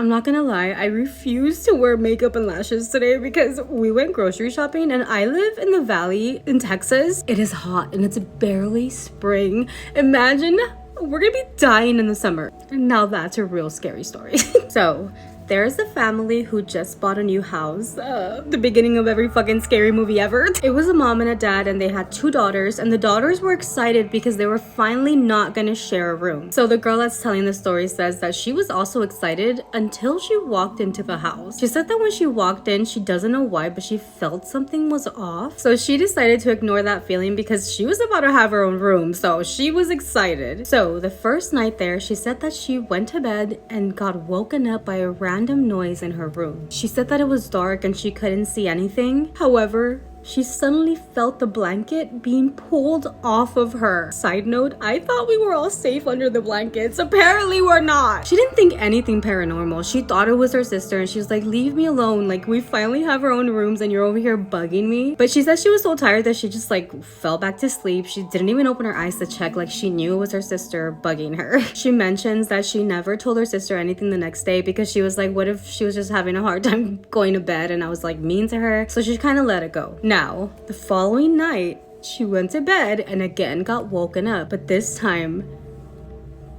I'm not gonna lie, I refuse to wear makeup and lashes today because we went grocery shopping and I live in the valley in Texas. It is hot and it's barely spring. Imagine we're gonna be dying in the summer. Now that's a real scary story. So there's a family who just bought a new house. The beginning of every fucking scary movie ever. It was a mom and a dad and they had 2 daughters, and the daughters were excited because they were finally not gonna share a room. So the girl that's telling the story says that she was also excited until she walked into the house. She said that when she walked in, she doesn't know why, but she felt something was off. So she decided to ignore that feeling because she was about to have her own room. So she was excited. So the first night there, she said that she went to bed and got woken up by a random noise in her room. She said that it was dark and she couldn't see anything. However, she suddenly felt the blanket being pulled off of her. Side note, I thought we were all safe under the blankets. Apparently we're not. She didn't think anything paranormal. She thought it was her sister and she was like, leave me alone. Like, we finally have our own rooms and you're over here bugging me. But she said she was so tired that she just like fell back to sleep. She didn't even open her eyes to check, like she knew it was her sister bugging her. She mentions that she never told her sister anything the next day because she was like, what if she was just having a hard time going to bed and I was like mean to her? So she kind of let it go. Now, the following night, she went to bed and again got woken up, but this time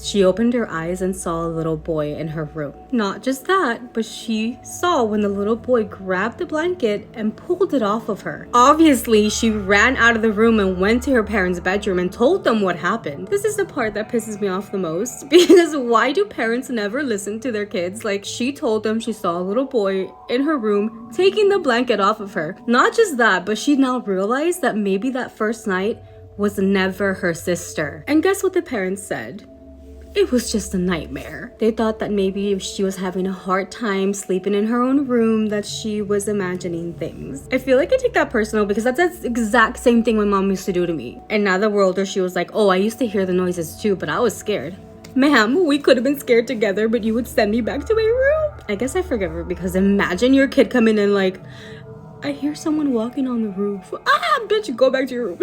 she opened her eyes and saw a little boy in her room. Not just that, but she saw when the little boy grabbed the blanket and pulled it off of her. Obviously, she ran out of the room and went to her parents' bedroom and told them what happened. This is the part that pisses me off the most, because why do parents never listen to their kids? Like, she told them she saw a little boy in her room taking the blanket off of her. Not just that, but she now realized that maybe that first night was never her sister. And guess what the parents said? It was just a nightmare. They thought that maybe if she was having a hard time sleeping in her own room, that she was imagining things. I feel like I take that personal because that's the exact same thing my mom used to do to me. And now that we're older, she was like, oh, I used to hear the noises too, but I was scared. Ma'am, we could have been scared together, but you would send me back to my room? I guess I forgive her because imagine your kid coming in like, I hear someone walking on the roof. Ah, bitch, go back to your room.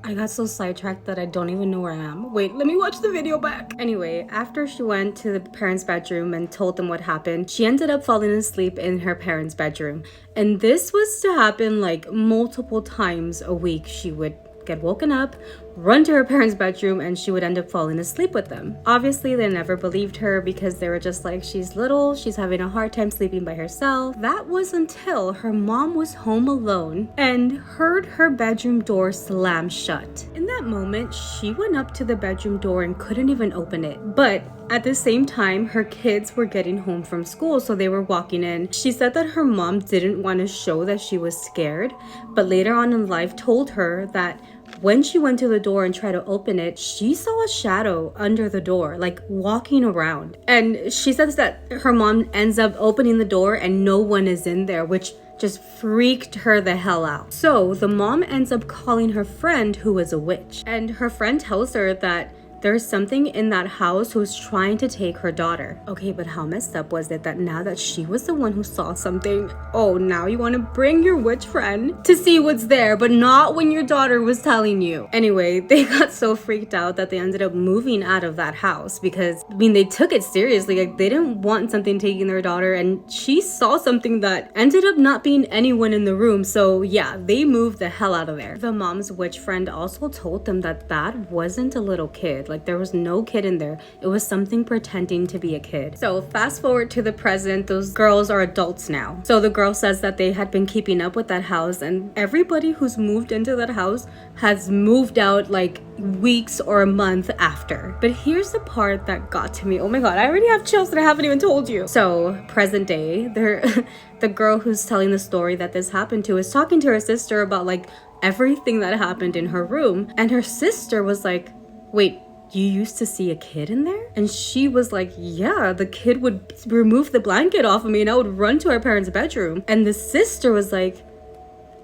I got so sidetracked that I don't even know where I am. Wait, let me watch the video back. Anyway, after she went to the parents' bedroom and told them what happened, she ended up falling asleep in her parents' bedroom. And this was to happen like multiple times a week. She would get woken up, run to her parents' bedroom, and she would end up falling asleep with them. Obviously, they never believed her because they were just like, she's little, she's having a hard time sleeping by herself. That was until her mom was home alone and heard her bedroom door slam shut. In that moment, she went up to the bedroom door and couldn't even open it. But at the same time, her kids were getting home from school, so they were walking in. She said that her mom didn't want to show that she was scared, but later on in life told her that when she went to the door and tried to open it, she saw a shadow under the door, like walking around. And she says that her mom ends up opening the door and no one is in there, which just freaked her the hell out. So the mom ends up calling her friend who is a witch. And her friend tells her that there's something in that house who's trying to take her daughter. Okay, but how messed up was it that now that she was the one who saw something, oh, now you want to bring your witch friend to see what's there, but not when your daughter was telling you. Anyway, they got so freaked out that they ended up moving out of that house because, I mean, they took it seriously. Like, they didn't want something taking their daughter, and she saw something that ended up not being anyone in the room. So yeah, they moved the hell out of there. The mom's witch friend also told them that that wasn't a little kid. Like, there was no kid in there. It was something pretending to be a kid. So fast forward to the present, those girls are adults now. So the girl says that they had been keeping up with that house, and everybody who's moved into that house has moved out like weeks or a month after. But here's the part that got to me. Oh my god, I already have chills that I haven't even told you. So present day, the girl who's telling the story that this happened to is talking to her sister about like everything that happened in her room, and her sister was like, wait, you used to see a kid in there? And she was like, yeah, the kid would remove the blanket off of me and I would run to our parents' bedroom. And the sister was like,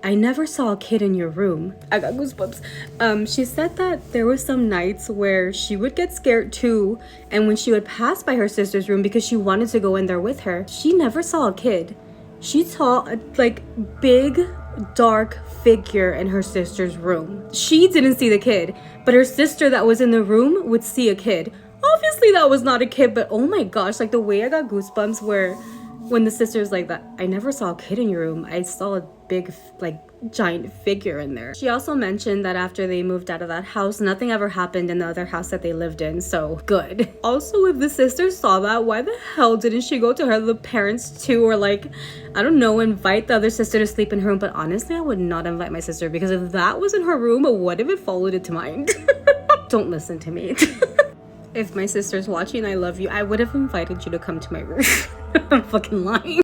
I never saw a kid in your room. I got goosebumps. She said that there were some nights where she would get scared too, and when she would pass by her sister's room because she wanted to go in there with her, she never saw a kid. She saw a like big dark figure in her sister's room. She didn't see the kid, but her sister that was in the room would see a kid. Obviously that was not a kid, but oh my gosh, like the way I got goosebumps where when the sister's like that, I never saw a kid in your room. I saw a big, like, giant figure in there. She also mentioned that after they moved out of that house, nothing ever happened in the other house that they lived in, so good. Also, if the sister saw that, why the hell didn't she go to her the parents too, or like, I don't know, invite the other sister to sleep in her room? But honestly, I would not invite my sister, because if that was in her room, what if it followed it to mine? Don't listen to me. If my sister's watching, I love you. I would have invited you to come to my room. I'm fucking lying.